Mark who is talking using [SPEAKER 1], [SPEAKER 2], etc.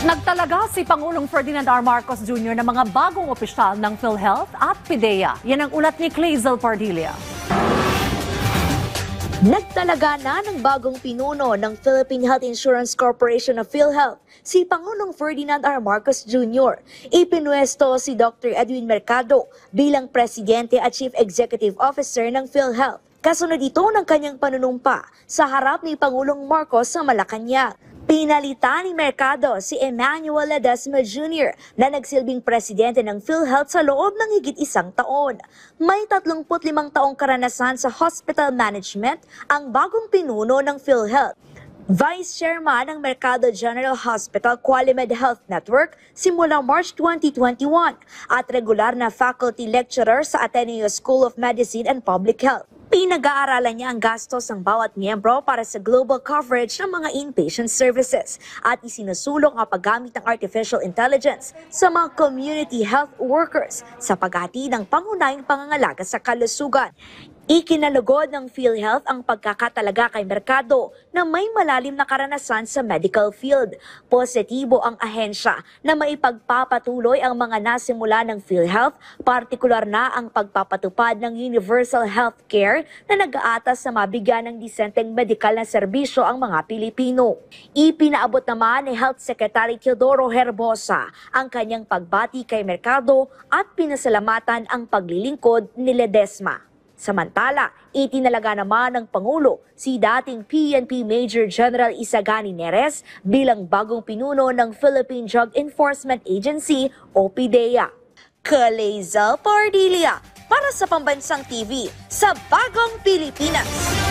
[SPEAKER 1] Nagtalaga si Pangulong Ferdinand R. Marcos Jr. ng mga bagong opisyal ng PhilHealth at PIDEA. Yan ang ulat ni Clazel Pardilla.
[SPEAKER 2] Nagtalaga na ng bagong pinuno ng Philippine Health Insurance Corporation of PhilHealth, si Pangulong Ferdinand R. Marcos Jr. Ipinwesto si Dr. Edwin Mercado bilang Presidente at Chief Executive Officer ng PhilHealth. Kasunod ito ng kanyang panunumpa sa harap ni Pangulong Marcos sa Malacanang. Pinalitan ni Mercado si Emmanuel Ledesma Jr. na nagsilbing presidente ng PhilHealth sa loob ng higit isang taon. May 35 taong karanasan sa hospital management ang bagong pinuno ng PhilHealth. Vice Chairman ng Mercado General Hospital Qualimed Health Network simula March 2021 at regular na faculty lecturer sa Ateneo School of Medicine and Public Health. Pinag-aaralan niya ang gastos ng bawat miyembro para sa global coverage ng mga inpatient services at isinusulong ang paggamit ng artificial intelligence sa mga community health workers sa paghatid ng pangunahing pangangalaga sa kalusugan. Ikinalugod ng PhilHealth ang pagkakatalaga kay Mercado na may malalim na karanasan sa medical field. Positibo ang ahensya na maipagpapatuloy ang mga nasimula ng PhilHealth, partikular na ang pagpapatupad ng universal health care na nag-aatas sa mabigyan ng disenteng medikal na serbisyo ang mga Pilipino. Ipinaabot naman ni Health Secretary Teodoro Herbosa ang kanyang pagbati kay Mercado at pinasalamatan ang paglilingkod ni Ledesma. Samantala, itinalaga naman ng Pangulo si dating PNP Major General Isagani Neres bilang bagong pinuno ng Philippine Drug Enforcement Agency o PIDEA. Clazel Pardilla para sa Pambansang TV sa Bagong Pilipinas.